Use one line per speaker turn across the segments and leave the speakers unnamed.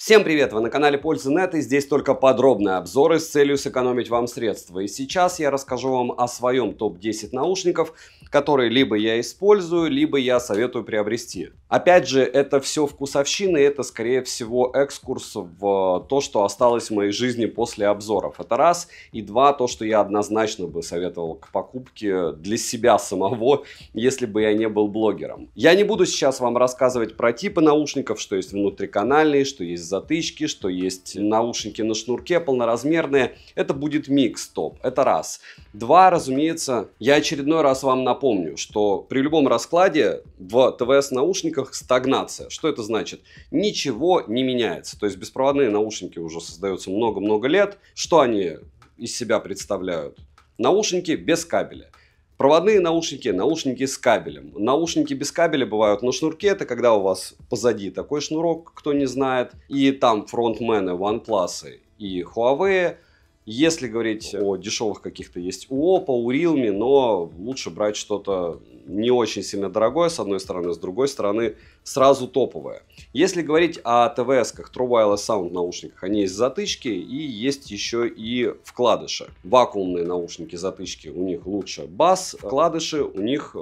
Всем привет! Вы на канале Пользы.нет, и здесь только подробные обзоры с целью сэкономить вам средства. И сейчас я расскажу вам о своем топ-10 наушников, которые либо я использую, либо я советую приобрести. Опять же, это все вкусовщина, и это скорее всего экскурс в то, что осталось в моей жизни после обзоров. Это раз. И два, то, что я однозначно бы советовал к покупке для себя самого, если бы я не был блогером. Я не буду сейчас вам рассказывать про типы наушников, что есть внутриканальные, что есть затычки, что есть наушники на шнурке полноразмерные. Это будет микс топ. Это раз. Два, разумеется, я очередной раз вам напомню, что при любом раскладе в ТВС наушниках стагнация. Что это значит? Ничего не меняется. То есть беспроводные наушники уже создаются много-много лет. Что они из себя представляют? Наушники без кабеля. Проводные наушники, наушники с кабелем. Наушники без кабеля бывают на шнурке. Это когда у вас позади такой шнурок, кто не знает. И там фронтмены OnePlus и Huawei. Если говорить о дешевых каких-то, есть у Oppo, у Realme, но лучше брать что-то не очень сильно дорогое, с одной стороны, с другой стороны, сразу топовое. Если говорить о ТВС-ках, True Wireless Sound наушниках, они есть затычки и есть еще и вкладыши. Вакуумные наушники, затычки, у них лучше бас, вкладыши, у них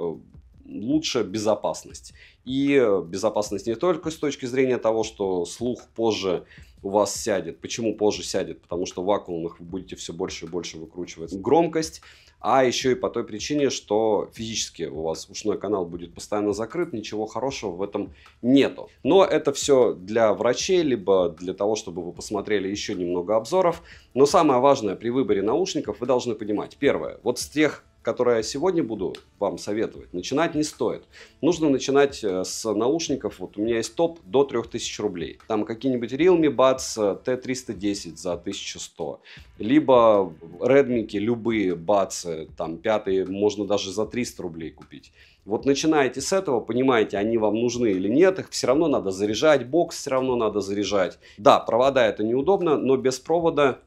лучше безопасность. И безопасность не только с точки зрения того, что слух позже у вас сядет. Почему позже сядет? Потому что в вакуумных вы будете все больше и больше выкручивать громкость. А еще и по той причине, что физически у вас ушной канал будет постоянно закрыт. Ничего хорошего в этом нету. Но это все для врачей, либо для того, чтобы вы посмотрели еще немного обзоров. Но самое важное при выборе наушников вы должны понимать. Первое. Вот с тех, которые я сегодня буду вам советовать, начинать не стоит. Нужно начинать с наушников. Вот у меня есть топ до 3000 рублей. Там какие-нибудь Realme Buds T310 за 1100. Либо Redmi, любые Buds, там пятые, можно даже за 300 рублей купить. Вот начинаете с этого, понимаете, они вам нужны или нет. Их все равно надо заряжать, бокс все равно надо заряжать. Да, провода это неудобно, но без провода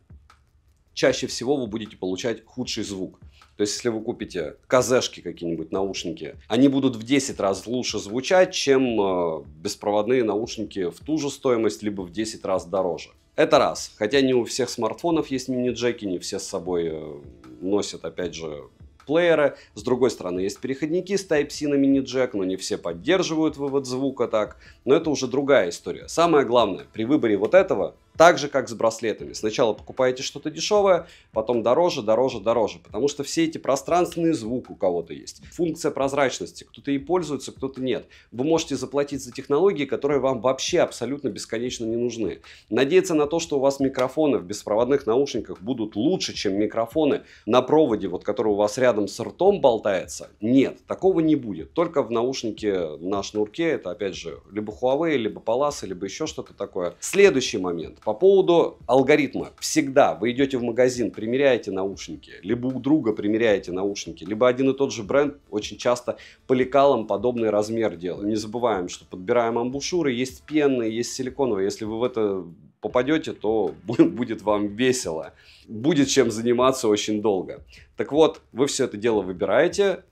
чаще всего вы будете получать худший звук. То есть, если вы купите КЗшки какие-нибудь наушники, они будут в 10 раз лучше звучать, чем беспроводные наушники в ту же стоимость, либо в 10 раз дороже. Это раз. Хотя не у всех смартфонов есть мини-джеки, не все с собой носят, опять же, плееры. С другой стороны, есть переходники с Type-C на мини-джек, но не все поддерживают вывод звука так. Но это уже другая история. Самое главное, при выборе вот этого, так же, как с браслетами. Сначала покупаете что-то дешевое, потом дороже, дороже, дороже. Потому что все эти пространственные звук у кого-то есть. Функция прозрачности. Кто-то ей пользуется, кто-то нет. Вы можете заплатить за технологии, которые вам вообще абсолютно бесконечно не нужны. Надеяться на то, что у вас микрофоны в беспроводных наушниках будут лучше, чем микрофоны на проводе, вот, который у вас рядом с ртом болтается. Нет, такого не будет. Только в наушнике на шнурке. Это, опять же, либо Huawei, либо Palace, либо еще что-то такое. Следующий момент. По поводу алгоритма. Всегда вы идете в магазин, примеряете наушники, либо у друга примеряете наушники, либо один и тот же бренд очень часто по лекалам подобный размер делает. Не забываем, что подбираем амбушюры, есть пенные, есть силиконовые. Если вы в это попадете, то будет вам весело. Будет чем заниматься очень долго. Так вот, вы все это дело выбираете.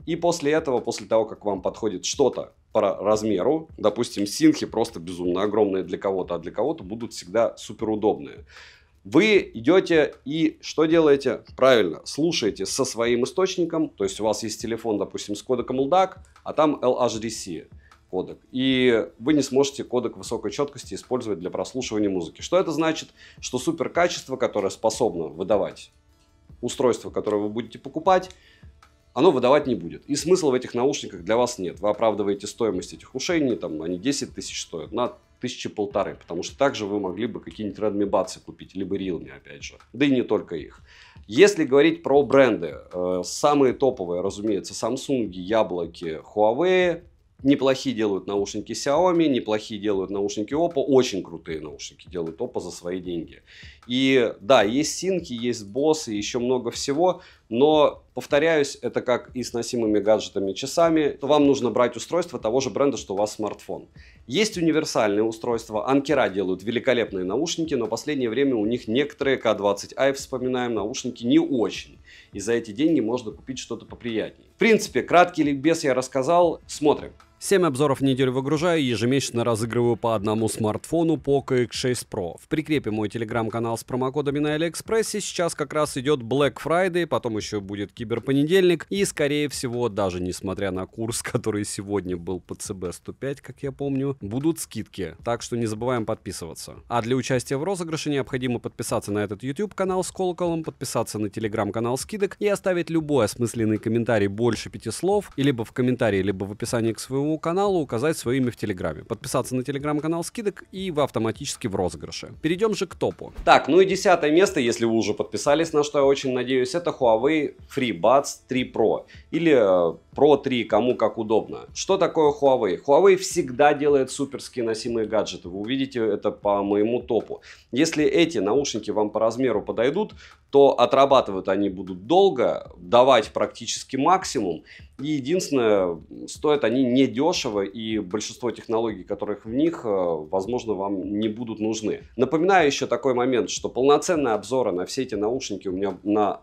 И после этого, после того, как вам подходит что-то по размеру, допустим, синхи просто безумно огромные для кого-то, а для кого-то будут всегда супер удобные. Вы идете и что делаете? Правильно, слушаете со своим источником, то есть у вас есть телефон, допустим, с кодеком LDAC, а там LHDC кодек. И вы не сможете кодек высокой четкости использовать для прослушивания музыки. Что это значит? Что супер качество, которое способно выдавать устройство, которое вы будете покупать, оно выдавать не будет. И смысла в этих наушниках для вас нет. Вы оправдываете стоимость этих ушей, они 10 тысяч стоят, на 1500, потому что также вы могли бы какие-нибудь Redmi Buds купить, либо Realme, опять же. Да и не только их. Если говорить про бренды, самые топовые, разумеется, Samsung, Яблоки, Huawei. Неплохие делают наушники Xiaomi, неплохие делают наушники Oppo, очень крутые наушники делают Oppo за свои деньги. И да, есть синки, есть Bose и еще много всего, но, повторяюсь, это как и с носимыми гаджетами, часами, то вам нужно брать устройство того же бренда, что у вас смартфон. Есть универсальные устройства, Anker делают великолепные наушники, но в последнее время у них некоторые K20i, вспоминаем, наушники не очень. И за эти деньги можно купить что-то поприятнее. В принципе, краткий ликбез я рассказал, смотрим. 7 обзоров в неделю выгружаю, ежемесячно разыгрываю по одному смартфону Poco X6 Pro. В прикрепе мой телеграм-канал с промокодами на Алиэкспрессе. Сейчас как раз идет Black Friday, потом еще будет Киберпонедельник. И, скорее всего, даже несмотря на курс, который сегодня был по ЦБ 105, как я помню, будут скидки. Так что не забываем подписываться. А для участия в розыгрыше необходимо подписаться на этот YouTube-канал с колоколом, подписаться на телеграм-канал скидок и оставить любой осмысленный комментарий больше 5 слов, и либо в комментарии, либо в описании к своему каналу указать свое имя в Телеграме. Подписаться на телеграм-канал скидок, и вы автоматически в розыгрыше. Перейдем же к топу. Так, ну и 10 место, если вы уже подписались, на что я очень надеюсь, это Huawei FreeBuds 3 Pro. Или Pro 3, кому как удобно. Что такое Huawei? Huawei всегда делает суперские носимые гаджеты. Вы увидите это по моему топу. Если эти наушники вам по размеру подойдут, то отрабатывать они будут долго, давать практически максимум. И единственное, стоят они недешево, и большинство технологий, которых в них, возможно, вам не будут нужны. Напоминаю еще такой момент, что полноценные обзоры на все эти наушники у меня на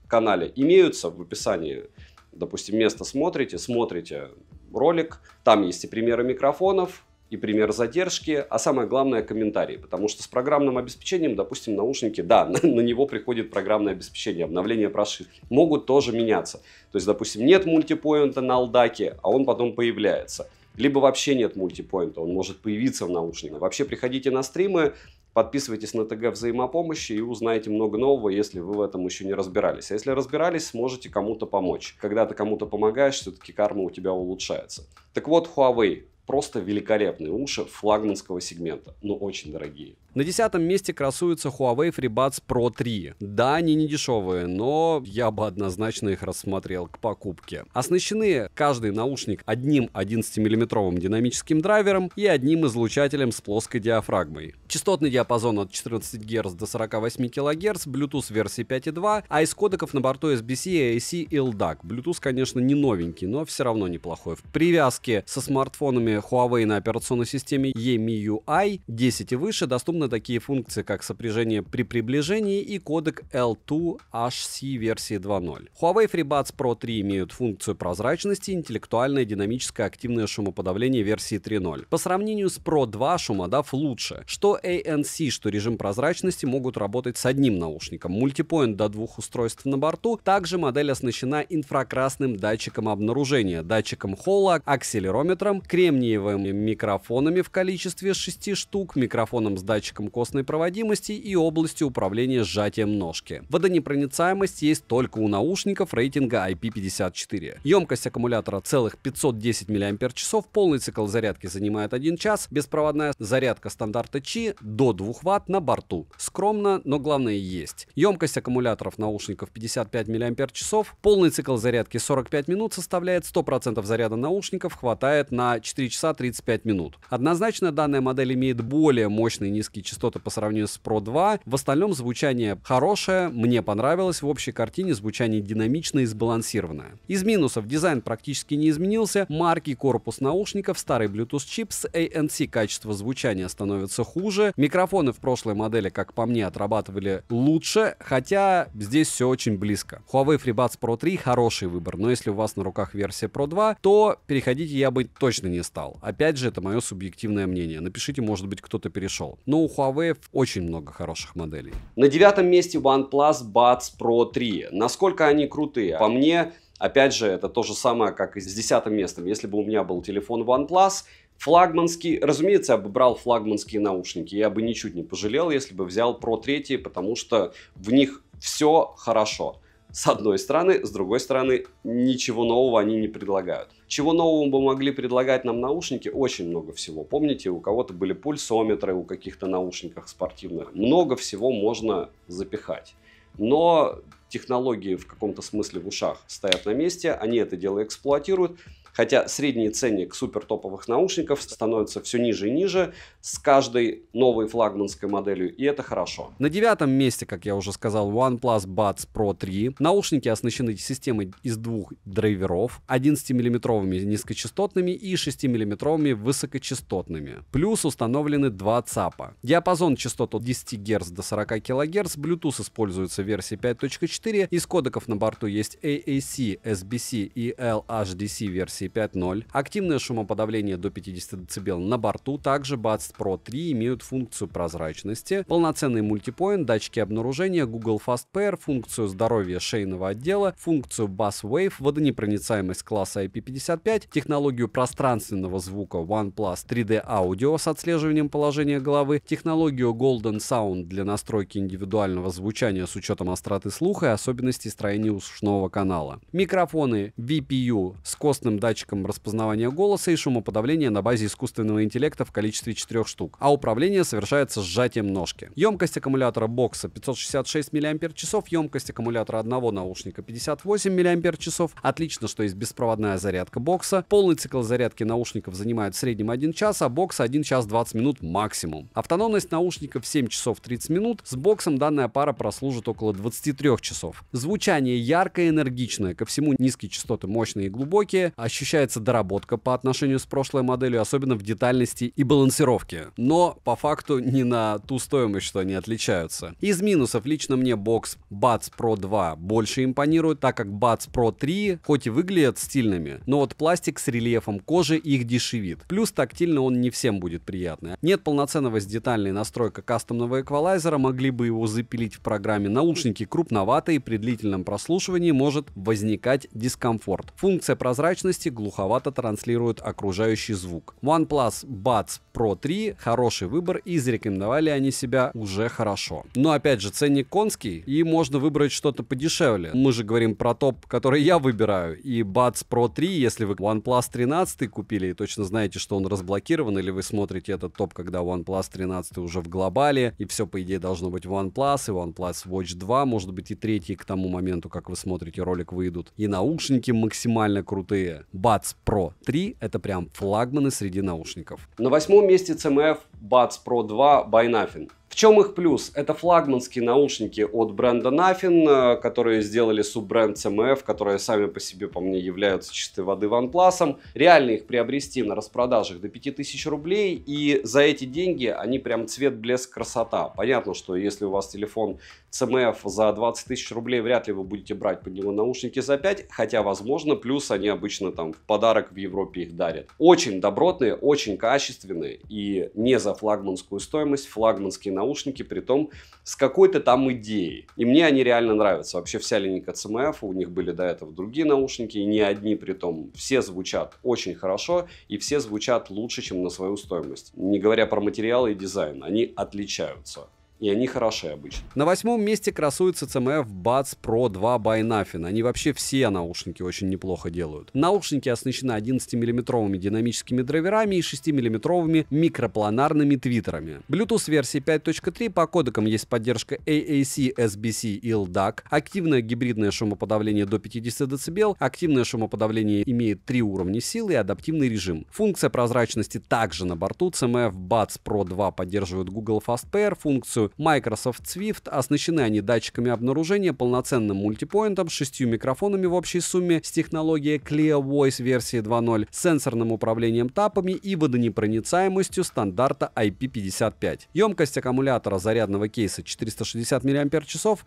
канале имеются в описании. Допустим, место смотрите ролик, там есть и примеры микрофонов, и пример задержки, а самое главное комментарии, потому что с программным обеспечением, допустим, наушники, да, на него приходит программное обеспечение, обновление прошивки, могут тоже меняться. То есть, допустим, нет мультипоинта на алдаке, а он потом появляется. Либо вообще нет мультипоинта, он может появиться в наушниках. Вообще приходите на стримы, подписывайтесь на ТГ взаимопомощи и узнаете много нового, если вы в этом еще не разбирались. А если разбирались, сможете кому-то помочь. Когда ты кому-то помогаешь, все-таки карма у тебя улучшается. Так вот, Huawei. Просто великолепные уши флагманского сегмента, но очень дорогие. На 10-м месте красуется Huawei FreeBuds Pro 3. Да, они не дешевые, но я бы однозначно их рассмотрел к покупке. Оснащены каждый наушник одним 11-мм динамическим драйвером и одним излучателем с плоской диафрагмой. Частотный диапазон от 14 Гц до 48 кГц, Bluetooth версии 5.2, а из кодеков на борту SBC, AAC и LDAC. Bluetooth, конечно, не новенький, но все равно неплохой. В привязке со смартфонами Huawei на операционной системе EMUI 10 и выше доступны такие функции, как сопряжение при приближении и кодек L2HC версии 2.0. Huawei FreeBuds Pro 3 имеют функцию прозрачности, интеллектуальное динамическое активное шумоподавление версии 3.0. По сравнению с Pro 2 шумодав лучше. Что ANC, что режим прозрачности могут работать с одним наушником. Мультипоинт до 2 устройств на борту. Также модель оснащена инфракрасным датчиком обнаружения, датчиком Холла, акселерометром, кремниевыми микрофонами в количестве 6 штук, микрофоном с датчиком костной проводимости и областью управления сжатием ножки. Водонепроницаемость есть только у наушников рейтинга IP54. Емкость аккумулятора целых 510 мАч, полный цикл зарядки занимает 1 час, беспроводная зарядка стандарта Qi до 2 Вт на борту. Скромно, но главное есть. Емкость аккумуляторов наушников 55 мАч, полный цикл зарядки 45 минут составляет, 100% заряда наушников хватает на 4 часа 35 минут. Однозначно данная модель имеет более мощные низкие частоты по сравнению с Pro 2. В остальном звучание хорошее, мне понравилось. В общей картине звучание динамичное и сбалансированное. Из минусов дизайн практически не изменился. Маркий корпус наушников, старый Bluetooth чип с ANC качество звучания становится хуже. Микрофоны в прошлой модели, как по мне, отрабатывали лучше, хотя здесь все очень близко. Huawei FreeBuds Pro 3 хороший выбор, но если у вас на руках версия Pro 2, то переходить я бы точно не стал. Опять же, это мое субъективное мнение. Напишите, может быть, кто-то перешел. Но у Huawei очень много хороших моделей. На 9-м месте OnePlus Buds Pro 3. Насколько они крутые? По мне, опять же, это то же самое, как и с 10-м местом. Если бы у меня был телефон OnePlus, флагманский, разумеется, я бы брал флагманские наушники. Я бы ничуть не пожалел, если бы взял Pro 3, потому что в них все хорошо. С одной стороны, с другой стороны, ничего нового они не предлагают. Чего нового бы могли предлагать нам наушники? Очень много всего. Помните, у кого-то были пульсометры у каких-то наушниках спортивных. Много всего можно запихать. Но технологии в каком-то смысле в ушах стоят на месте, они это дело эксплуатируют. Хотя средний ценник супертоповых наушников становится все ниже и ниже с каждой новой флагманской моделью, и это хорошо. На 9-м месте, как я уже сказал, OnePlus Buds Pro 3. Наушники оснащены системой из 2 драйверов, 11-мм низкочастотными и 6-мм высокочастотными. Плюс установлены 2 ЦАПа. Диапазон частот от 10 Гц до 40 кГц, Bluetooth используется в версии 5.4, из кодеков на борту есть AAC, SBC и LHDC версии 5.0, активное шумоподавление до 50 дБ на борту, также Buds Pro 3 имеют функцию прозрачности, полноценный мультипоинт, датчики обнаружения, Google Fast Pair, функцию здоровья шейного отдела, функцию Bass Wave, водонепроницаемость класса IP55, технологию пространственного звука OnePlus 3D Audio с отслеживанием положения головы, технологию Golden Sound для настройки индивидуального звучания с учетом остроты слуха и особенностей строения ушного канала, микрофоны VPU с костным датчиком распознавания голоса и шумоподавления на базе искусственного интеллекта в количестве 4 штук, а управление совершается сжатием ножки. Емкость аккумулятора бокса 566 мАч, емкость аккумулятора одного наушника 58 мАч. Отлично, что есть беспроводная зарядка бокса. Полный цикл зарядки наушников занимает в среднем 1 час, а бокса 1 час 20 минут максимум. Автономность наушников 7 часов 30 минут. С боксом данная пара прослужит около 23 часов. Звучание яркое, энергичное, ко всему низкие частоты мощные и глубокие. Ощущается доработка по отношению с прошлой моделью, особенно в детальности и балансировке. Но по факту не на ту стоимость, что они отличаются. Из минусов лично мне бокс Buds Pro 2 больше импонирует, так как Buds Pro 3 хоть и выглядят стильными, но вот пластик с рельефом кожи их дешевит. Плюс тактильно он не всем будет приятный. Нет полноценного с детальной настройкой кастомного эквалайзера, могли бы его запилить в программе. Наушники крупноватые, и при длительном прослушивании может возникать дискомфорт. Функция прозрачности глуховато транслирует окружающий звук. OnePlus Buds Pro 3 хороший выбор, и зарекомендовали они себя уже хорошо. Но опять же, ценник конский, и можно выбрать что-то подешевле. Мы же говорим про топ, который я выбираю, и Buds Pro 3, если вы OnePlus 13 купили и точно знаете, что он разблокирован, или вы смотрите этот топ, когда OnePlus 13 уже в глобале, и все, по идее, должно быть OnePlus, и OnePlus Watch 2, может быть, и третий к тому моменту, как вы смотрите ролик, выйдут. И наушники максимально крутые. Buds Pro 3 — это прям флагманы среди наушников. На 8-м месте CMF Buds Pro 2 by Nothing. В чем их плюс? Это флагманские наушники от бренда Nothing, которые сделали суббренд CMF, которые сами по себе, по мне, являются чистой воды OnePlus. Реально их приобрести на распродажах до 5000 рублей, и за эти деньги они прям цвет, блеск, красота. Понятно, что если у вас телефон CMF за 20 тысяч рублей, вряд ли вы будете брать под него наушники за 5, хотя возможно, плюс они обычно там в подарок в Европе их дарят. Очень добротные, очень качественные, и не за флагманскую стоимость, флагманские наушники, притом с какой-то там идеей. И мне они реально нравятся. Вообще вся линейка CMF, у них были до этого другие наушники, и не одни, притом все звучат очень хорошо, и все звучат лучше, чем на свою стоимость. Не говоря про материалы и дизайн, они отличаются. И они хороши обычно. На 8-м месте красуется CMF Buds Pro 2 by Nothing. Они вообще все наушники очень неплохо делают. Наушники оснащены 11-мм динамическими драйверами и 6-мм микропланарными твиттерами. Bluetooth версии 5.3, по кодекам есть поддержка AAC, SBC и LDAC. Активное гибридное шумоподавление до 50 дБ. Активное шумоподавление имеет 3 уровня силы и адаптивный режим. Функция прозрачности также на борту. CMF Buds Pro 2 поддерживает Google Fast Pair, функцию Microsoft Swift. Оснащены они датчиками обнаружения, полноценным мультипоинтом, 6 микрофонами в общей сумме с технологией Clear Voice версии 2.0, сенсорным управлением тапами и водонепроницаемостью стандарта IP55. Емкость аккумулятора зарядного кейса 460 мАч,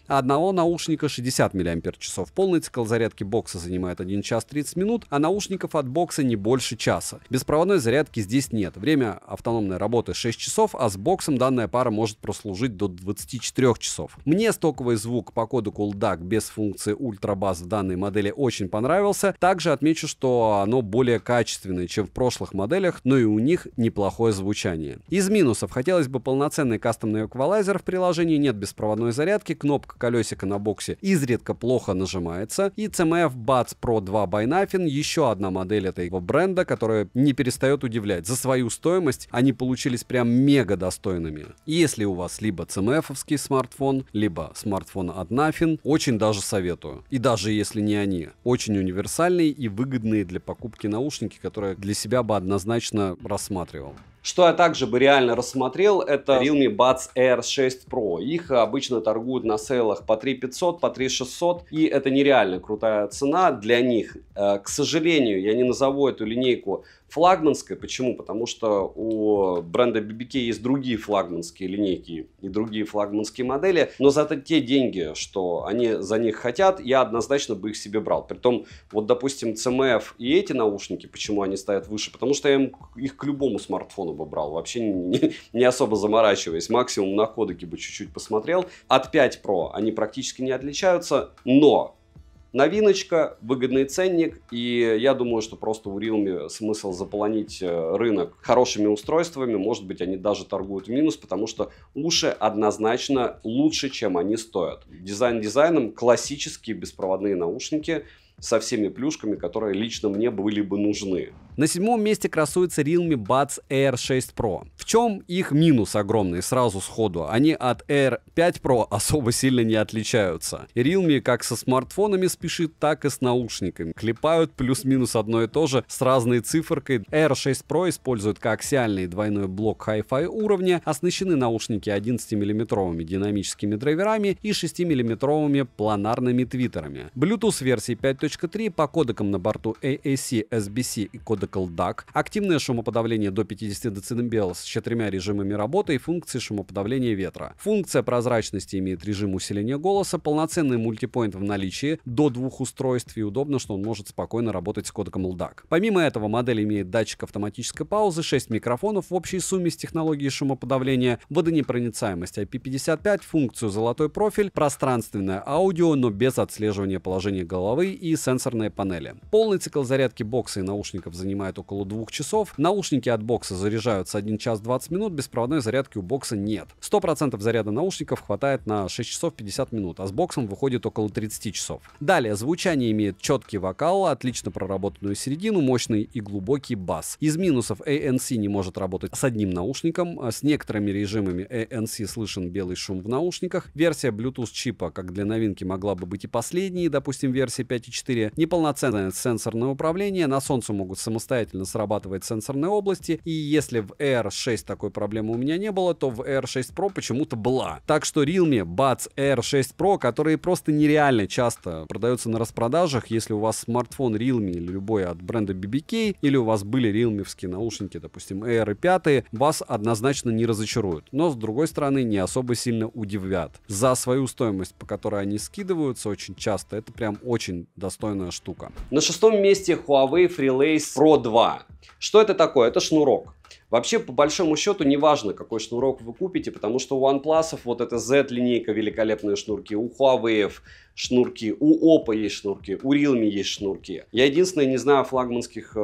а одного наушника 60 мАч. Полный цикл зарядки бокса занимает 1 час 30 минут, а наушников от бокса не больше часа. Беспроводной зарядки здесь нет. Время автономной работы 6 часов, а с боксом данная пара может прослужить до 24 часов. Мне стоковый звук по кодеку LDAC без функции ультрабас в данной модели очень понравился. Также отмечу, что оно более качественное, чем в прошлых моделях, но и у них неплохое звучание. Из минусов: хотелось бы полноценный кастомный эквалайзер в приложении, нет беспроводной зарядки, кнопка колесика на боксе изредка плохо нажимается, и CMF Buds Pro 2 by Nothing — еще одна модель этого бренда, которая не перестает удивлять. За свою стоимость они получились прям мега достойными. И если у вас либо CMF-овский смартфон, либо смартфон от Nothing, очень даже советую. И даже если не они, очень универсальные и выгодные для покупки наушники, которые для себя бы однозначно рассматривал. Что я также бы реально рассмотрел, это Realme Buds Air 6 Pro. Их обычно торгуют на сейлах по 3500, по 3600, и это нереально крутая цена для них. К сожалению, я не назову эту линейку флагманская. Почему? Потому что у бренда BBK есть другие флагманские линейки и другие флагманские модели, но за те деньги, что они за них хотят, я однозначно бы их себе брал. Притом, вот, допустим, CMF и эти наушники, почему они стоят выше? Потому что я их к любому смартфону бы брал, вообще не особо заморачиваясь. Максимум на кодеке бы чуть-чуть посмотрел. От 5 Pro они практически не отличаются, но новиночка, выгодный ценник, и я думаю, что просто у Realme смысл заполонить рынок хорошими устройствами, может быть, они даже торгуют в минус, потому что уши однозначно лучше, чем они стоят. Дизайн дизайном, классические беспроводные наушники со всеми плюшками, которые лично мне были бы нужны.
На 7-м месте красуется Realme Buds Air 6 Pro. В чем их минус огромный, сразу сходу? Они от Air 5 Pro особо сильно не отличаются. И Realme как со смартфонами спешит, так и с наушниками. Клепают плюс-минус одно и то же с разной циферкой. Air 6 Pro использует коаксиальный двойной блок Hi-Fi уровня, оснащены наушники 11-мм динамическими драйверами и 6-мм планарными твиттерами. Bluetooth версии 5.3 по кодекам на борту AAC, SBC и кодекал DAC, активное шумоподавление до 50 дБ с 4 режимами работы и функцией шумоподавления ветра. Функция прозрачности имеет режим усиления голоса, полноценный мультипоинт в наличии до 2 устройств, и удобно, что он может спокойно работать с кодеком LDAC. Помимо этого, модель имеет датчик автоматической паузы, 6 микрофонов в общей сумме с технологией шумоподавления, водонепроницаемость IP55, функцию золотой профиль, пространственное аудио, но без отслеживания положения головы и сенсорные панели. Полный цикл зарядки бокса и наушников занимает около 2 часов. Наушники от бокса заряжаются 1 час 20 минут, беспроводной зарядки у бокса нет. 100% заряда наушников хватает на 6 часов 50 минут, а с боксом выходит около 30 часов. Далее, звучание имеет четкий вокал, отлично проработанную середину, мощный и глубокий бас. Из минусов ANC не может работать с одним наушником, с некоторыми режимами ANC слышен белый шум в наушниках. Версия Bluetooth чипа, как для новинки, могла бы быть и последней, допустим, версия 5.4. Неполноценное сенсорное управление, на солнце могут самостоятельно срабатывать сенсорные области, и если в Air 6 такой проблемы у меня не было, то в Air 6 Pro почему-то была. Так что Realme Buds Air 6 Pro, которые просто нереально часто продаются на распродажах, если у вас смартфон Realme или любой от бренда BBK, или у вас были realme-вские наушники, допустим, Air и 5, вас однозначно не разочаруют, но с другой стороны не особо сильно удивят. За свою стоимость, по которой они скидываются очень часто, это прям очень достойная штука.
На 6-м месте Huawei FreeLace Pro 2. Что это такое? Это шнурок. Вообще, по большому счету, не важно, какой шнурок вы купите, потому что у OnePlus вот эта Z-линейка, великолепные шнурки, у Huawei шнурки, у Oppo есть шнурки, у Realme есть шнурки. Я единственное не знаю флагманских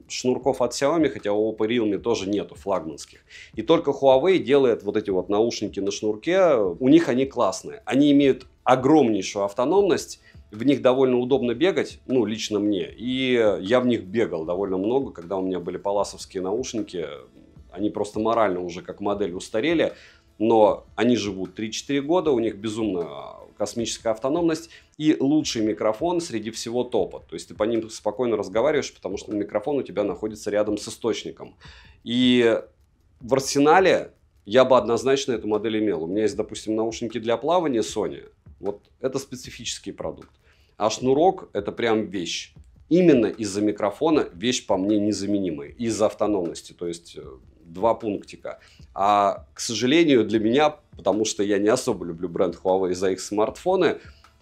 шнурков от Xiaomi, хотя у Oppo и Realme тоже нету флагманских. И только Huawei делает вот эти вот наушники на шнурке, у них они классные. Они имеют огромнейшую автономность. В них довольно удобно бегать, ну, лично мне. И я в них бегал довольно много, когда у меня были паласовские наушники. Они просто морально уже как модель устарели, но они живут 3-4 года, у них безумно космическая автономность и лучший микрофон среди всего топа. То есть ты по ним спокойно разговариваешь, потому что микрофон у тебя находится рядом с источником. И в арсенале я бы однозначно эту модель имел. У меня есть, допустим, наушники для плавания Sony. Вот это специфический продукт. А шнурок это прям вещь. Именно из-за микрофона вещь по мне незаменимая. Из-за автономности. То есть 2 пунктика. А, к сожалению, для меня, потому что я не особо люблю бренд Huawei за их смартфоны,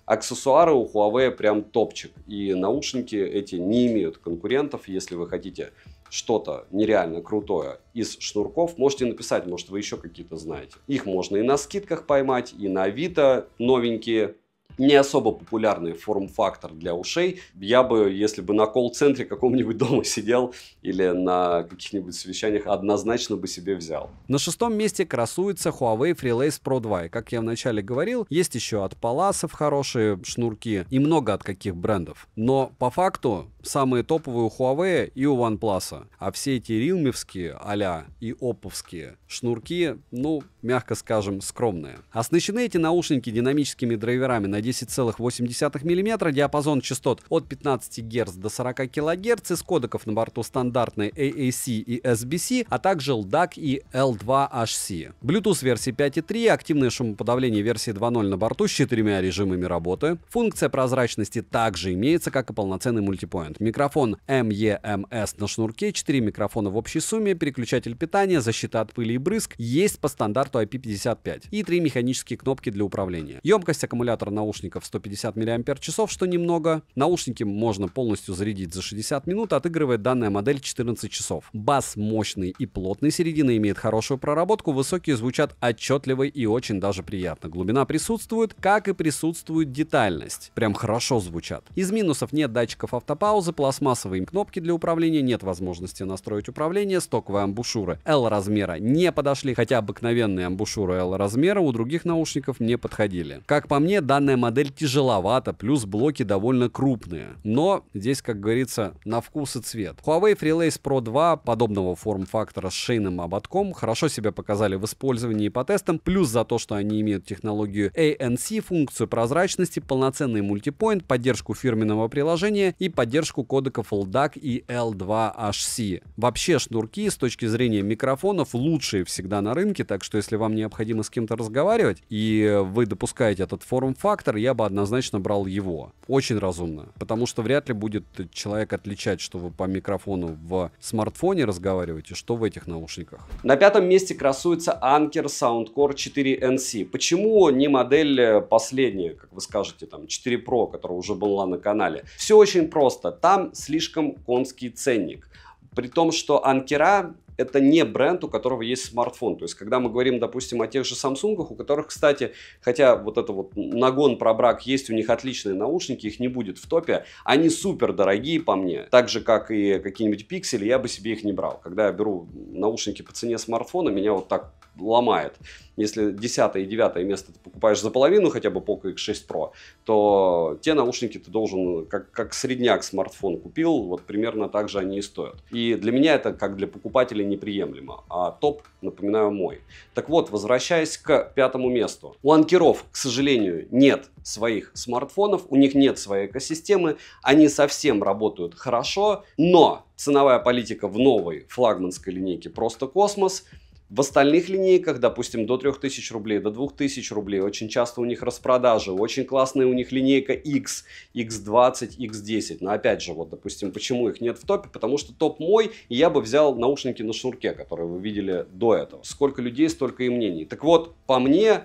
аксессуары у Huawei прям топчик. И наушники эти не имеют конкурентов. Если вы хотите что-то нереально крутое из шнурков, можете написать, может, вы еще какие-то знаете. Их можно и на скидках поймать, и на Авито новенькие. Не особо популярный форм-фактор для ушей. Я бы, если бы на колл-центре каком-нибудь дома сидел или на каких-нибудь совещаниях, однозначно бы себе взял.
На 6-м месте красуется Huawei FreeLace Pro 2. И, как я вначале говорил, есть еще от Паласов хорошие шнурки и много от каких брендов. Но по факту самые топовые у Huawei и у OnePlus. А все эти Realme-вские а-ля и Oppo-вские шнурки, ну, мягко скажем, скромные. Оснащены эти наушники динамическими драйверами на 10,8 мм, диапазон частот от 15 Гц до 40 кГц, из кодеков на борту стандартные AAC и SBC, а также LDAC и L2HC. Bluetooth версии 5.3, активное шумоподавление версии 2.0 на борту с 4 режимами работы. Функция прозрачности также имеется, как и полноценный мультипоинт. Микрофон MEMS на шнурке, 4 микрофона в общей сумме, переключатель питания, защита от пыли и брызг, есть по стандарту IP55 и 3 механические кнопки для управления. Емкость аккумулятора наушников 150 мАч, что немного. Наушники можно полностью зарядить за 60 минут, отыгрывает данная модель 14 часов. Бас мощный и плотный, середина имеет хорошую проработку, высокие звучат отчетливо и очень даже приятно. Глубина присутствует, как и присутствует детальность. Прям хорошо звучат. Из минусов: нет датчиков автопаузы, пластмассовые кнопки для управления, нет возможности настроить управление, стоковые амбушюры L размера не подошли, хотя обыкновенные амбушюры L размера у других наушников не подходили. Как по мне, данная модель тяжеловата, плюс блоки довольно крупные. Но здесь, как говорится, на вкус и цвет. Huawei FreeLace Pro 2 подобного форм-фактора с шейным ободком хорошо себя показали в использовании и по тестам, плюс за то, что они имеют технологию ANC, функцию прозрачности, полноценный мультипоинт, поддержку фирменного приложения и поддержку кодеков LDAC и L2HC. Вообще шнурки с точки зрения микрофонов лучшие всегда на рынке, так что если вам необходимо с кем-то разговаривать и вы допускаете этот форм-фактор, я бы однозначно брал его. Очень разумно, потому что вряд ли будет человек отличать, что вы по микрофону в смартфоне разговариваете, что в этих наушниках.
На 5-м месте красуется Anker Soundcore 4NC. Почему не модель последняя, как вы скажете, там 4 Pro, которая уже была на канале? Все очень просто. Там слишком конский ценник. При том, что Anker — это не бренд, у которого есть смартфон. То есть, когда мы говорим, допустим, о тех же Samsung, у которых, кстати, хотя вот это вот нагон про брак есть, у них отличные наушники, их не будет в топе, они супер дорогие по мне. Так же, как и какие-нибудь пиксели, я бы себе их не брал. Когда я беру наушники по цене смартфона, меня вот так ломает. Если 10 и 9 место ты покупаешь за половину хотя бы Poco X6 Pro, то те наушники ты должен, как средняк смартфон купил, вот примерно так же они и стоят. И для меня это, как для покупателей, неприемлемо. А топ, напоминаю, мой. Так вот, возвращаясь к 5-му месту. У анкеров, к сожалению, нет своих смартфонов, у них нет своей экосистемы, они совсем работают хорошо, но ценовая политика в новой флагманской линейке просто космос. В остальных линейках, допустим, до 3000 рублей, до 2000 рублей, очень часто у них распродажи. Очень классная у них линейка X, X20, X10. Но опять же, вот, допустим, почему их нет в топе? Потому что топ мой, и я бы взял наушники на шнурке, которые вы видели до этого. Сколько людей, столько и мнений. Так вот, по мне,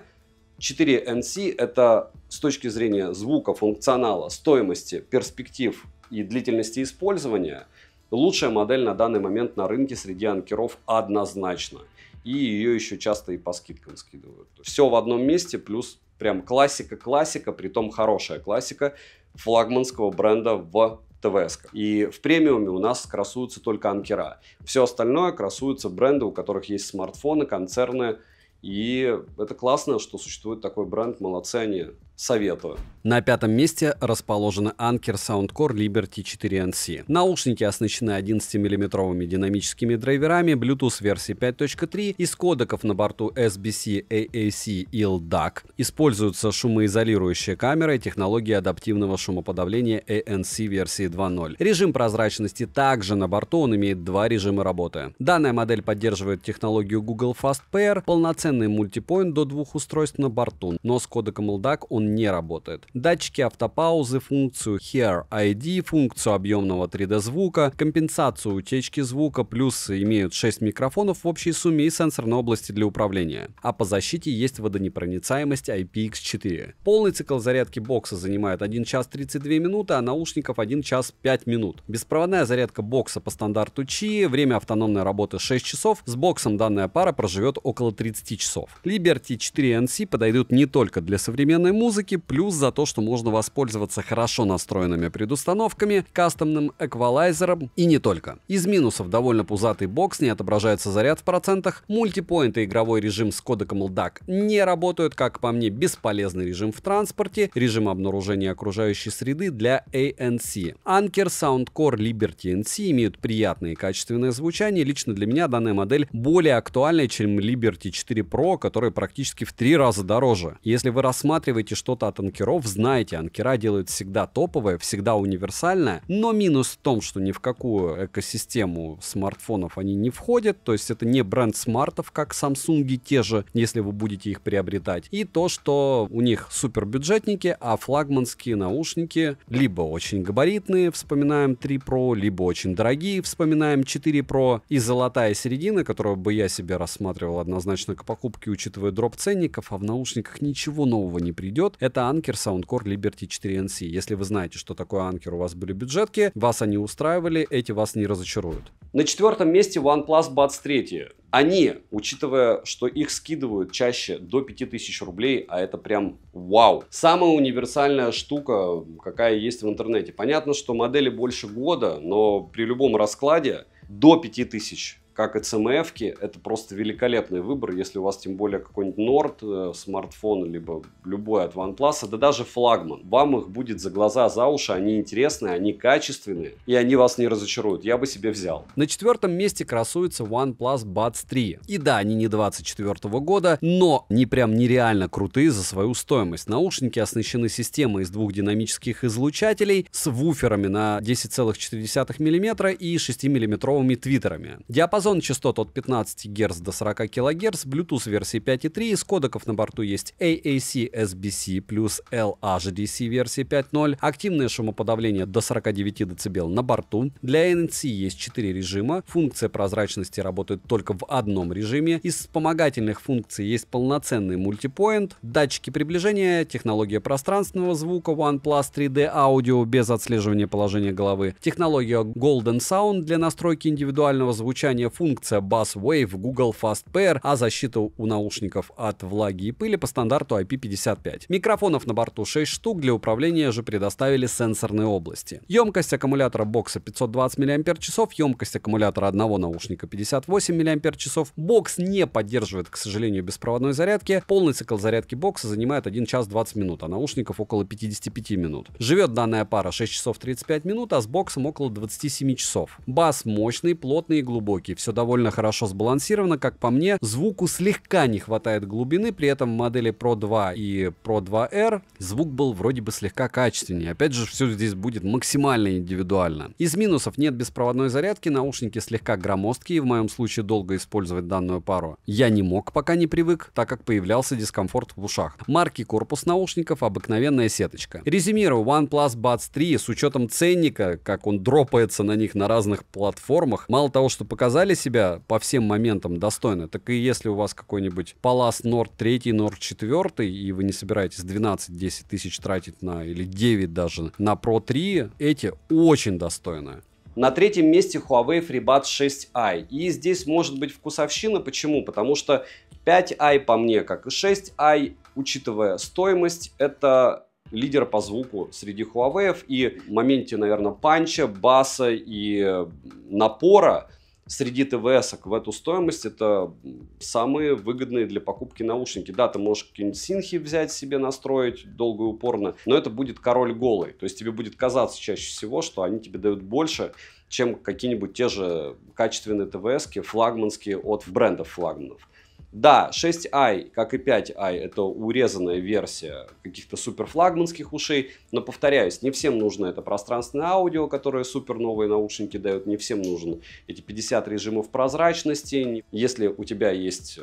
4NC это с точки зрения звука, функционала, стоимости, перспектив и длительности использования лучшая модель на данный момент на рынке среди анкеров однозначно. И ее еще часто и по скидкам скидывают. Все в одном месте, плюс прям классика-классика, притом хорошая классика флагманского бренда в ТВС. И в премиуме у нас красуются только анкера. Все остальное красуются бренды, у которых есть смартфоны, концерны. И это классно, что существует такой бренд, молодцы они. Советую.
На 5-м месте расположены Anker Soundcore Liberty 4NC. Наушники оснащены 11-мм динамическими драйверами, Bluetooth версии 5.3, из кодеков на борту SBC, AAC и LDAC. Используются шумоизолирующая камера и технология адаптивного шумоподавления ANC версии 2.0. Режим прозрачности также на борту, он имеет 2 режима работы. Данная модель поддерживает технологию Google Fast Pair, полноценный мультипоинт до 2 устройств на борту, но с кодеком LDAC он не работает. Датчики автопаузы, функцию Hear ID, функцию объемного 3D звука, компенсацию утечки звука, плюс имеют 6 микрофонов в общей сумме и сенсорной области для управления. А по защите есть водонепроницаемость IPX4. Полный цикл зарядки бокса занимает 1 час 32 минуты, а наушников 1 час 5 минут. Беспроводная зарядка бокса по стандарту Qi, время автономной работы 6 часов, с боксом данная пара проживет около 30 часов. Liberty 4NC подойдут не только для современной музыки, плюс за то, что можно воспользоваться хорошо настроенными предустановками, кастомным эквалайзером и не только. Из минусов: довольно пузатый бокс, не отображается заряд в процентах, мультипоинт и игровой режим с кодеком LDAC не работают, как по мне, бесполезный режим в транспорте, режим обнаружения окружающей среды для ANC. Anker Soundcore Liberty NC имеют приятное и качественное звучание, лично для меня данная модель более актуальная, чем Liberty 4 Pro, которая практически в 3 раза дороже. Если вы рассматриваете что-то от анкеров, знайте, анкера делают всегда топовое, всегда универсальное, но минус в том, что ни в какую экосистему смартфонов они не входят, то есть это не бренд смартов, как Samsung те же, если вы будете их приобретать, и то, что у них супер бюджетники, а флагманские наушники либо очень габаритные, вспоминаем 3 Pro, либо очень дорогие, вспоминаем 4 Pro, и золотая середина, которую бы я себе рассматривал однозначно к покупке, учитывая дроп ценников, а в наушниках ничего нового не придет, это Anker Soundcore Liberty 4NC. Если вы знаете, что такое Anker, у вас были бюджетки, вас они устраивали, эти вас не разочаруют.
На 4-м месте OnePlus Buds 3. Они, учитывая, что их скидывают чаще до 5000 рублей, а это прям вау. Самая универсальная штука, какая есть в интернете. Понятно, что модели больше года, но при любом раскладе до 5000, как и CMF-ки, это просто великолепный выбор, если у вас тем более какой-нибудь Nord смартфон, либо любой от OnePlus, да даже флагман. Вам их будет за глаза, за уши, они интересные, они качественные, и они вас не разочаруют. Я бы себе взял.
На 4-м месте красуется OnePlus Buds 3. И да, они не 24 года, но они прям нереально крутые за свою стоимость. Наушники оснащены системой из 2 динамических излучателей с вуферами на 10,4 мм и 6-миллиметровыми твиттерами. Диапазон частот от 15 Гц до 40 кГц, Bluetooth версии 5.3, из кодеков на борту есть AAC SBC плюс LHDC версии 5.0, активное шумоподавление до 49 дБ на борту. Для ANC есть 4 режима, функция прозрачности работает только в одном режиме, из вспомогательных функций есть полноценный мультипоинт, датчики приближения, технология пространственного звука OnePlus 3D Audio без отслеживания положения головы, технология Golden Sound для настройки индивидуального звучания, функция Bass Wave, Google Fast Pair, а защита у наушников от влаги и пыли по стандарту IP55. Микрофонов на борту 6 штук, для управления же предоставили сенсорные области. Емкость аккумулятора бокса 520 мАч, емкость аккумулятора одного наушника 58 мАч. Бокс не поддерживает, к сожалению, беспроводной зарядки. Полный цикл зарядки бокса занимает 1 час 20 минут, а наушников около 55 минут. Живет данная пара 6 часов 35 минут, а с боксом около 27 часов. Бас мощный, плотный и глубокий. Все довольно хорошо сбалансировано, как по мне. Звуку слегка не хватает глубины, при этом в модели Pro 2 и Pro 2R звук был вроде бы слегка качественнее. Опять же, все здесь будет максимально индивидуально. Из минусов: нет беспроводной зарядки, наушники слегка громоздкие, в моем случае долго использовать данную пару я не мог, пока не привык, так как появлялся дискомфорт в ушах. Маркий корпус наушников, обыкновенная сеточка. Резюмирую, OnePlus Buds 3 с учетом ценника, как он дропается на них на разных платформах, мало того, что показали себя по всем моментам достойно, так и если у вас какой-нибудь Palace Nord 3, Nord 4, и вы не собираетесь 12-10 тысяч тратить на, или 9 даже, на Pro 3, эти очень достойны.
На 3-м месте Huawei FreeBuds 6i. И здесь может быть вкусовщина. Почему? Потому что 5i по мне, как и 6i, учитывая стоимость, это лидер по звуку среди Huawei. И в моменте, наверное, панча, баса и напора среди ТВС-ок в эту стоимость это самые выгодные для покупки наушники. Да, ты можешь какие-нибудь синхи взять себе, настроить долго и упорно, но это будет король голый. То есть тебе будет казаться чаще всего, что они тебе дают больше, чем какие-нибудь те же качественные ТВС-ки, флагманские от брендов флагманов. Да, 6i, как и 5i, это урезанная версия каких-то супер флагманских ушей, но, повторяюсь, не всем нужно это пространственное аудио, которое супер новые наушники дают, не всем нужны эти 50 режимов прозрачности. Если у тебя есть,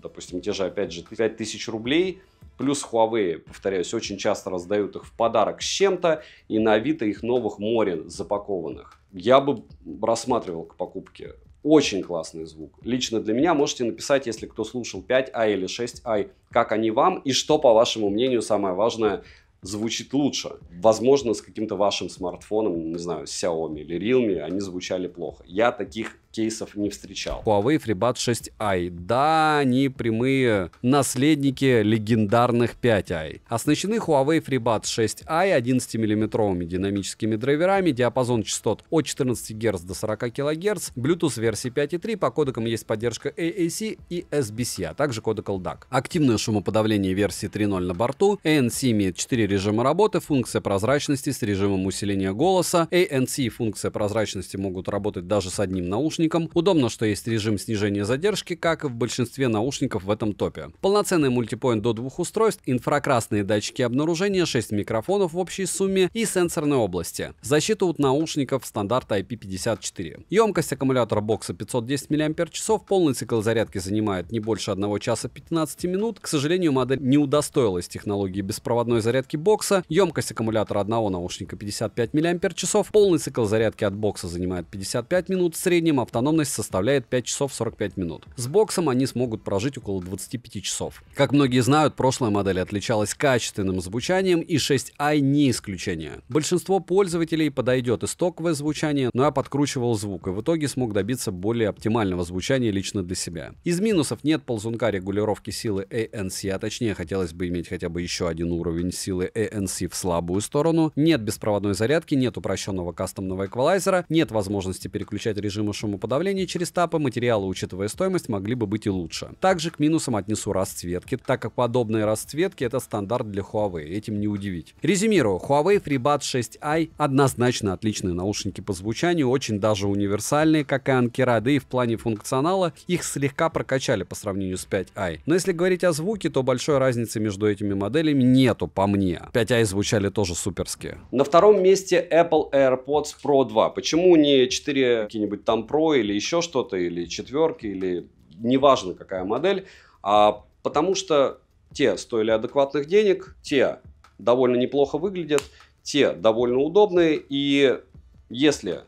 допустим, те же, опять же, 5000 рублей, плюс Huawei, повторяюсь, очень часто раздают их в подарок с чем-то, и на Авито их новых море запакованных. Я бы рассматривал к покупке. Очень классный звук. Лично для меня можете написать, если кто слушал 5i или 6i, как они вам и что, по вашему мнению, самое важное, звучит лучше. Возможно, с каким-то вашим смартфоном, не знаю, с Xiaomi или Realme, они звучали плохо. Я таких кейсов не встречал.
Huawei FreeBuds 6i. Да, они прямые наследники легендарных 5i. Оснащены Huawei FreeBuds 6i 11-миллиметровыми динамическими драйверами, диапазон частот от 14 Гц до 40 кГц, Bluetooth версии 5.3, по кодекам есть поддержка AAC и SBC, а также кодек LDAC. Активное шумоподавление версии 3.0 на борту, ANC имеет 4 режима работы, функция прозрачности с режимом усиления голоса, ANC и функция прозрачности могут работать даже с одним наушником, наушникам. Удобно, что есть режим снижения задержки, как и в большинстве наушников в этом топе. Полноценный мультипоинт до 2 устройств, инфракрасные датчики обнаружения, 6 микрофонов в общей сумме и сенсорной области. Защита от наушников стандарта IP54. Емкость аккумулятора бокса 510 мАч, полный цикл зарядки занимает не больше 1 часа 15 минут. К сожалению, модель не удостоилась технологии беспроводной зарядки бокса. Емкость аккумулятора одного наушника 55 мАч, полный цикл зарядки от бокса занимает 55 минут, в среднем автономность составляет 5 часов 45 минут. С боксом они смогут прожить около 25 часов. Как многие знают, прошлая модель отличалась качественным звучанием, и 6i не исключение. Большинство пользователей подойдет и стоковое звучание, но я подкручивал звук и в итоге смог добиться более оптимального звучания лично для себя. Из минусов: нет ползунка регулировки силы ANC, а точнее хотелось бы иметь хотя бы еще один уровень силы ANC в слабую сторону, нет беспроводной зарядки, нет упрощенного кастомного эквалайзера, нет возможности переключать режимы шумоподавления через тапы, материалы, учитывая стоимость, могли бы быть и лучше. Также к минусам отнесу расцветки, так как подобные расцветки это стандарт для Huawei, этим не удивить. Резюмирую, Huawei FreeBuds 6i однозначно отличные наушники по звучанию, очень даже универсальные, как и Anker, да и в плане функционала их слегка прокачали по сравнению с 5i. Но если говорить о звуке, то большой разницы между этими моделями нету по мне. 5i звучали тоже суперски.
На втором месте Apple AirPods Pro 2. Почему не 4 какие-нибудь там Pro или еще что-то, или четверки, или неважно какая модель, потому что те стоили адекватных денег, те довольно неплохо выглядят, те довольно удобные, и если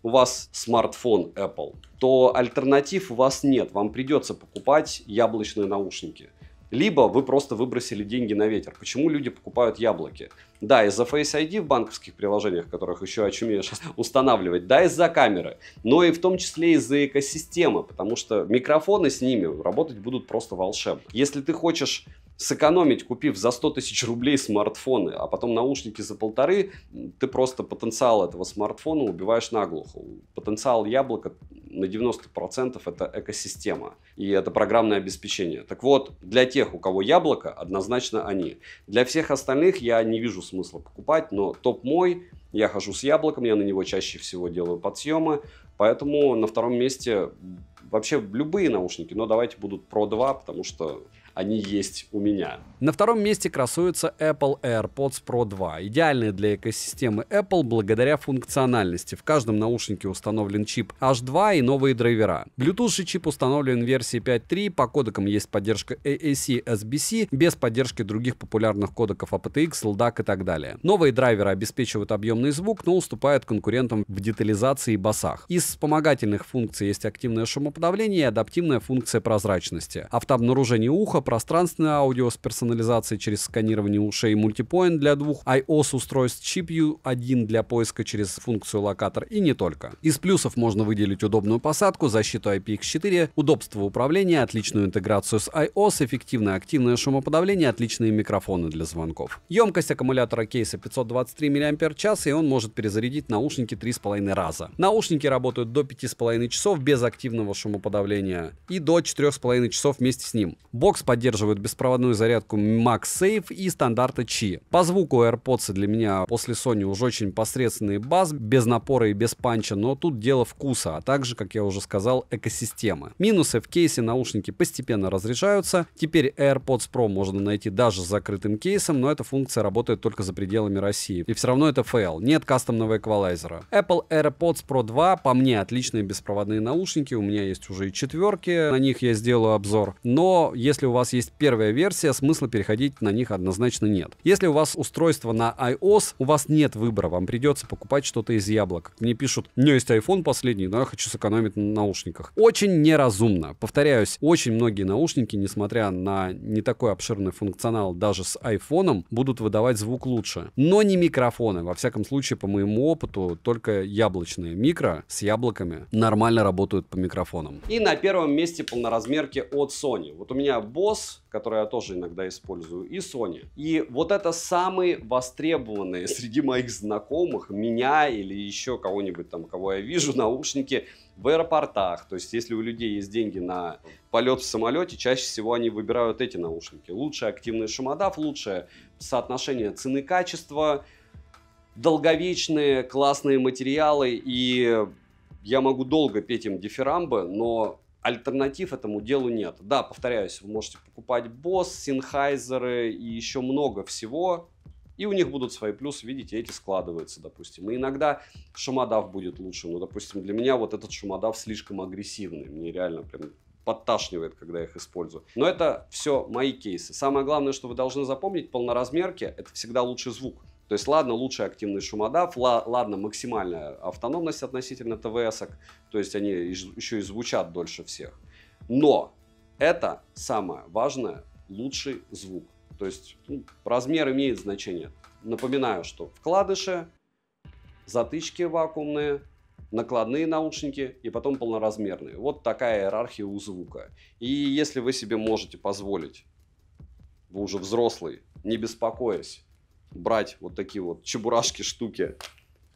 у вас смартфон Apple, то альтернатив у вас нет, вам придется покупать яблочные наушники. Либо вы просто выбросили деньги на ветер. Почему люди покупают яблоки? Да, из-за Face ID в банковских приложениях, которых еще очумеешь устанавливать, да, из-за камеры, но и в том числе из-за экосистемы, потому что микрофоны с ними работать будут просто волшебно. Если ты хочешь сэкономить, купив за 100 тысяч рублей смартфоны, а потом наушники за 1,5, ты просто потенциал этого смартфона убиваешь наглухо. Потенциал яблока на 90% это экосистема, и это программное обеспечение. Так вот, для тех, у кого яблоко, однозначно они. Для всех остальных я не вижу смысла покупать, но топ мой, я хожу с яблоком, я на него чаще всего делаю подсъемы, поэтому на втором месте вообще любые наушники, но давайте будут Pro 2, потому что они есть у меня.
На втором месте красуется Apple AirPods Pro 2. Идеальные для экосистемы Apple благодаря функциональности. В каждом наушнике установлен чип H2 и новые драйвера. Bluetooth же чип установлен в версии 5.3, по кодекам есть поддержка AAC, SBC, без поддержки других популярных кодеков aptX, LDAC и так далее. Новые драйверы обеспечивают объемный звук, но уступают конкурентам в детализации и басах. Из вспомогательных функций есть активное шумоподавление и адаптивная функция прозрачности. Автообнаружение уха, пространственное аудио с персонализацией через сканирование ушей, мультипоинт для двух iOS устройств, чип U1 для поиска через функцию локатор и не только. Из плюсов можно выделить удобную посадку, защиту IPX4, удобство управления, отличную интеграцию с iOS, эффективное активное шумоподавление, отличные микрофоны для звонков. Емкость аккумулятора кейса 523 мАч, и он может перезарядить наушники 3,5 раза. Наушники работают до 5,5 часов без активного шумоподавления и до 4,5 часов вместе с ним. Бокс поддерживает беспроводную зарядку MagSafe и стандарты Qi. По звуку AirPods для меня после Sony уже очень посредственный бас, без напора и без панча, но тут дело вкуса, а также, как я уже сказал, экосистемы. Минусы: в кейсе наушники постепенно разряжаются. Теперь AirPods Pro можно найти даже с закрытым кейсом, но эта функция работает только за пределами России. И все равно это фейл. Нет кастомного эквалайзера. Apple AirPods Pro 2 по мне отличные беспроводные наушники. У меня есть уже и четверки, на них я сделаю обзор. Но если у вас есть первая версия, смысла переходить на них однозначно нет. Если у вас устройство на iOS, у вас нет выбора, вам придется покупать что-то из яблок. Мне пишут: у меня есть iPhone последний, но я хочу сэкономить на наушниках. Очень неразумно. Повторяюсь, очень многие наушники, несмотря на не такой обширный функционал, даже с iPhone, будут выдавать звук лучше. Но не микрофоны. Во всяком случае, по моему опыту, только яблочные микро с яблоками нормально работают по микрофонам.
И на первом месте полноразмерки от Sony. Вот у меня Bose, который я тоже иногда использую, и Sony. И вот это самые востребованные среди моих знакомых, меня или еще кого-нибудь там, кого я вижу, наушники в аэропортах. То есть, если у людей есть деньги на полет в самолете, чаще всего они выбирают эти наушники. Лучший активный шумодав, лучшее соотношение цены-качества, долговечные, классные материалы. И я могу долго петь им дифирамбы, но альтернатив этому делу нет. Да, повторяюсь, вы можете покупать Bose, Sennheiser и еще много всего, и у них будут свои плюсы, видите, эти складываются, допустим. И иногда шумодав будет лучше, но, допустим, для меня вот этот шумодав слишком агрессивный, мне реально прям подташнивает, когда я их использую. Но это все мои кейсы. Самое главное, что вы должны запомнить, полноразмерки — это всегда лучший звук. То есть, ладно, лучший активный шумодав, ладно, максимальная автономность относительно ТВС-ок, то есть они еще и звучат дольше всех. Но это самое важное, лучший звук. То есть размер имеет значение. Напоминаю, что вкладыши, затычки вакуумные, накладные наушники и потом полноразмерные. Вот такая иерархия у звука. И если вы себе можете позволить, вы уже взрослый, не беспокоясь, брать вот такие вот чебурашки, штуки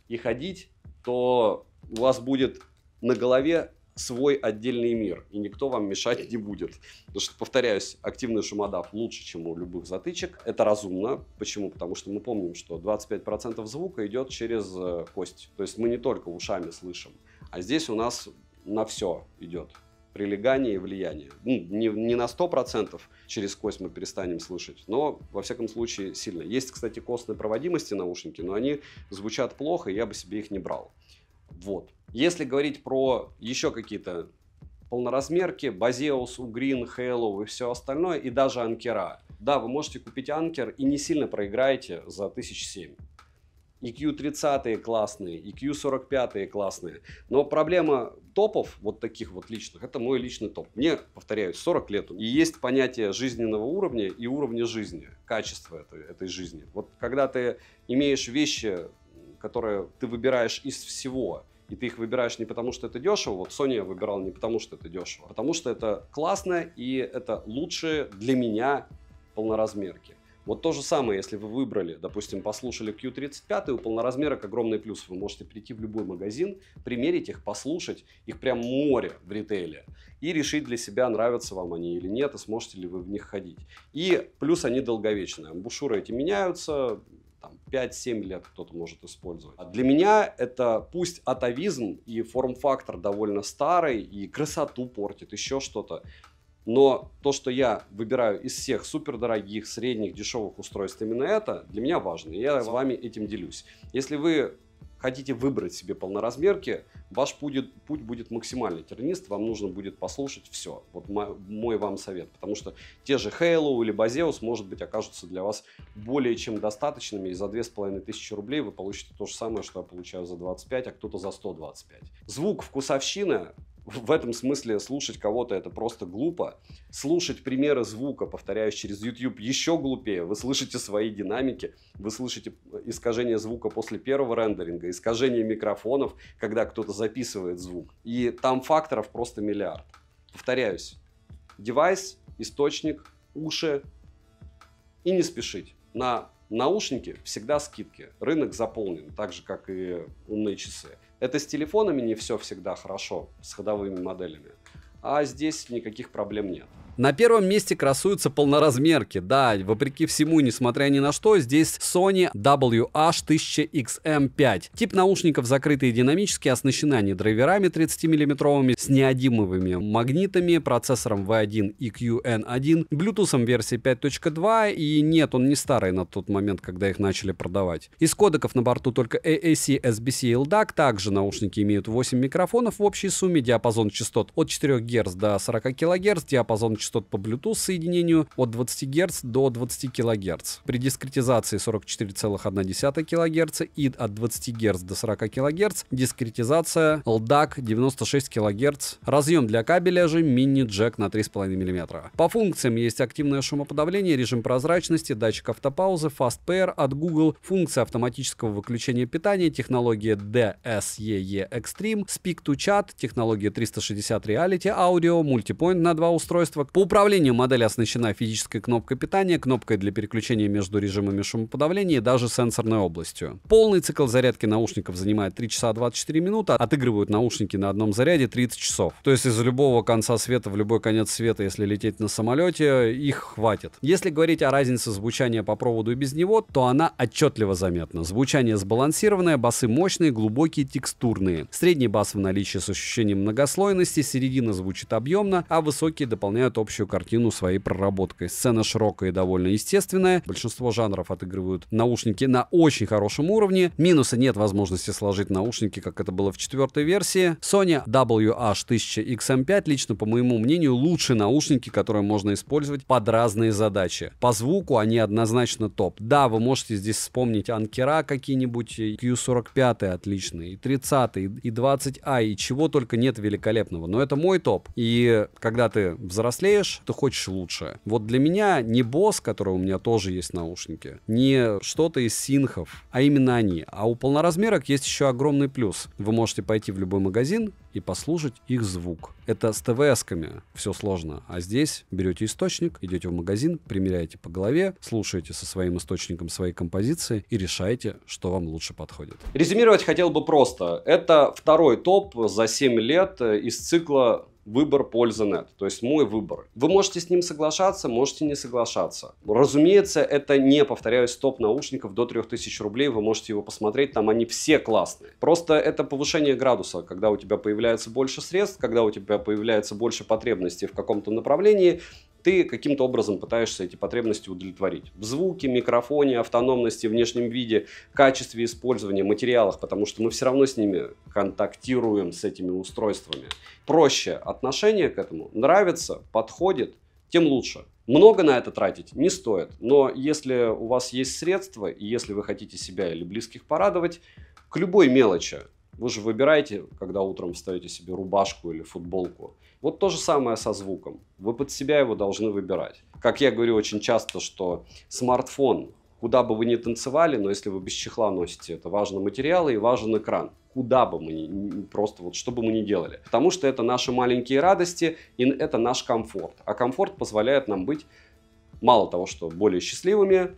и ходить, то у вас будет на голове свой отдельный мир, и никто вам мешать не будет. Потому что, повторяюсь, активный шумодав лучше, чем у любых затычек. Это разумно. Почему? Потому что мы помним, что 25% звука идет через кость. То есть мы не только ушами слышим, а здесь у нас на все идет прилегание и влияние. Не на 100% через кость мы перестанем слышать, но, во всяком случае, сильно. Есть, кстати, костной проводимости наушники, но они звучат плохо, и я бы себе их не брал. Вот. Если говорить про еще какие-то полноразмерки, Baseus, Ugreen, Halo и все остальное, и даже анкера. Да, вы можете купить анкер и не сильно проиграете за 1007. EQ30 классные, EQ45 классные. Но проблема топов, вот таких вот личных, это мой личный топ. Мне, повторяюсь, 40 лет. И есть понятие жизненного уровня и уровня жизни, качества этой жизни. Вот когда ты имеешь вещи, которые ты выбираешь из всего, и ты их выбираешь не потому, что это дешево. Вот Sony я выбирал не потому, что это дешево, а потому что это классно и это лучшие для меня полноразмерки. Вот то же самое, если вы выбрали, допустим, послушали Q35, у полноразмерок огромный плюс. Вы можете прийти в любой магазин, примерить их, послушать. Их прям море в ритейле. И решить для себя, нравятся вам они или нет, и сможете ли вы в них ходить. И плюс они долговечные. Амбушюры эти меняются. 5-7 лет кто-то может использовать. А для меня это пусть атовизм и форм-фактор довольно старый, и красоту портит, еще что-то. Но то, что я выбираю из всех супердорогих, средних, дешевых устройств именно это, для меня важно. И я с вами этим делюсь. Если вы хотите выбрать себе полноразмерки, ваш путь будет максимально тернист, вам нужно будет послушать все. Вот мой вам совет. Потому что те же Halo или Baseus, может быть, окажутся для вас более чем достаточными. И за 2500 рублей вы получите то же самое, что я получаю за 25, а кто-то за 125. Звук вкусовщина. В этом смысле слушать кого-то это просто глупо. Слушать примеры звука, повторяюсь, через YouTube еще глупее. Вы слышите свои динамики, вы слышите искажение звука после первого рендеринга, искажение микрофонов, когда кто-то записывает звук. И там факторов просто миллиард. Повторяюсь, девайс, источник, уши и не спешить. На наушники всегда скидки. Рынок заполнен, так же, как и умные часы. Это с телефонами не все всегда хорошо, с ходовыми моделями. А здесь никаких проблем нет.
На первом месте красуются полноразмерки. Да, вопреки всему, несмотря ни на что, здесь Sony WH-1000XM5. Тип наушников закрытые и динамические, оснащены они драйверами 30-мм с неодимовыми магнитами, процессором V1 EQN1, Bluetooth версии 5.2, и нет, он не старый на тот момент, когда их начали продавать. Из кодеков на борту только AAC, SBC и LDAC. Также наушники имеют 8 микрофонов в общей сумме, диапазон частот от 4 Гц до 40 кГц, диапазон частот по Bluetooth соединению от 20 Гц до 20 кГц. При дискретизации 44,1 кГц и от 20 Гц до 40 кГц, дискретизация LDAC 96 кГц. Разъем для кабеля же мини-джек на 3,5 мм. По функциям есть активное шумоподавление, режим прозрачности, датчик автопаузы, Fast Pair от Google, функция автоматического выключения питания, технология DSEE Extreme, Speak to Chat, технология 360 Reality Audio, мультипоинт на 2 устройства, По управлению модель оснащена физической кнопкой питания, кнопкой для переключения между режимами шумоподавления и даже сенсорной областью. Полный цикл зарядки наушников занимает 3 часа 24 минуты, отыгрывают наушники на одном заряде 30 часов. То есть из любого конца света в любой конец света, если лететь на самолете, их хватит. Если говорить о разнице звучания по проводу и без него, то она отчетливо заметна. Звучание сбалансированное, басы мощные, глубокие, текстурные. Средний бас в наличии с ощущением многослойности, середина звучит объемно, а высокие дополняют общую картину своей проработкой. Сцена широкая и довольно естественная. Большинство жанров отыгрывают наушники на очень хорошем уровне. Минуса: нет возможности сложить наушники, как это было в 4-й версии. Sony WH-1000XM5 лично, по моему мнению, лучшие наушники, которые можно использовать под разные задачи. По звуку они однозначно топ. Да, вы можете здесь вспомнить анкера какие-нибудь, Q45 отличный, и 30, и 20i, и чего только нет великолепного. Но это мой топ. И когда ты взрослеешь, ты хочешь лучше. Вот для меня не Bose, который у меня тоже есть наушники, не что-то из синхов, а именно они. А у полноразмерок есть еще огромный плюс. Вы можете пойти в любой магазин и послушать их звук. Это с ТВС-ками все сложно. А здесь берете источник, идете в магазин, примеряете по голове, слушаете со своим источником своей композиции и решаете, что вам лучше подходит.
Резюмировать хотел бы просто. Это второй топ за 7 лет из цикла выбор пользы нет, то есть мой выбор. Вы можете с ним соглашаться, можете не соглашаться. Разумеется, это не, повторяюсь, топ наушников до 3000 рублей, вы можете его посмотреть, там они все классные. Просто это повышение градуса, когда у тебя появляется больше средств, когда у тебя появляется больше потребностей в каком-то направлении, ты каким-то образом пытаешься эти потребности удовлетворить. В звуке, микрофоне, автономности, внешнем виде, качестве использования, материалах, потому что мы все равно с ними контактируем, с этими устройствами. Проще отношение к этому. Нравится, подходит, тем лучше. Много на это тратить не стоит. Но если у вас есть средства, и если вы хотите себя или близких порадовать, к любой мелочи. Вы же выбираете, когда утром встаете себе рубашку или футболку. Вот то же самое со звуком. Вы под себя его должны выбирать. Как я говорю очень часто, что смартфон, куда бы вы ни танцевали, но если вы без чехла носите, это важны материалы и важен экран. Куда бы мы ни, просто вот что бы мы ни делали. Потому что это наши маленькие радости и это наш комфорт. А комфорт позволяет нам быть мало того, что более счастливыми,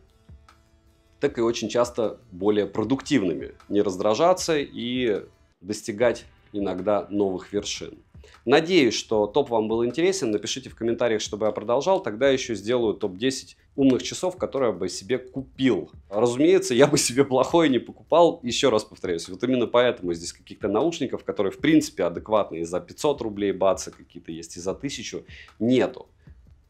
так и очень часто более продуктивными, не раздражаться и достигать иногда новых вершин. Надеюсь, что топ вам был интересен. Напишите в комментариях, чтобы я продолжал. Тогда еще сделаю топ-10 умных часов, которые я бы себе купил. Разумеется, я бы себе плохое не покупал. Еще раз повторяюсь, вот именно поэтому здесь каких-то наушников, которые в принципе адекватные, за 500 рублей бацы какие-то есть, и за 1000 нету.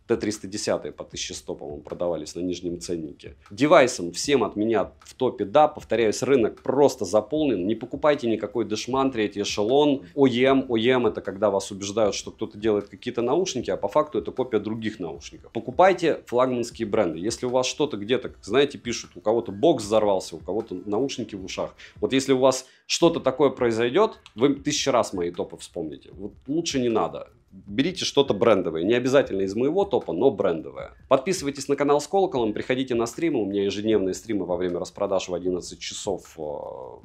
Т-310 по 1100, по-моему, продавались на нижнем ценнике. Девайсом всем от меня в топе, да, повторяюсь, рынок просто заполнен. Не покупайте никакой дешман, третий эшелон. OEM это когда вас убеждают, что кто-то делает какие-то наушники, а по факту это копия других наушников. Покупайте флагманские бренды. Если у вас что-то где-то, знаете, пишут, у кого-то бокс взорвался, у кого-то наушники в ушах. Вот если у вас что-то такое произойдет, вы 1000 раз мои топы вспомните. Вот лучше не надо. Берите что-то брендовое. Не обязательно из моего топа, но брендовое. Подписывайтесь на канал с колоколом, приходите на стримы. У меня ежедневные стримы во время распродаж в 11 часов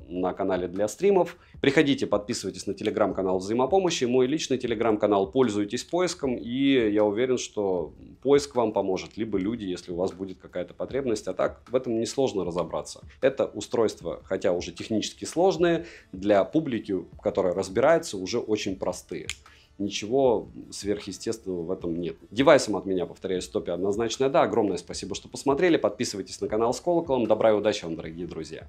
на канале для стримов. Приходите, подписывайтесь на телеграм-канал взаимопомощи. Мой личный телеграм-канал. Пользуйтесь поиском. И я уверен, что поиск вам поможет. Либо люди, если у вас будет какая-то потребность. А так в этом несложно разобраться. Это устройства, хотя уже технически сложные, для публики, которая разбирается, уже очень простые. Ничего сверхъестественного в этом нет. Девайсом от меня, повторяюсь, в топе однозначно да. Огромное спасибо, что посмотрели. Подписывайтесь на канал с колоколом. Добра и удачи вам, дорогие друзья.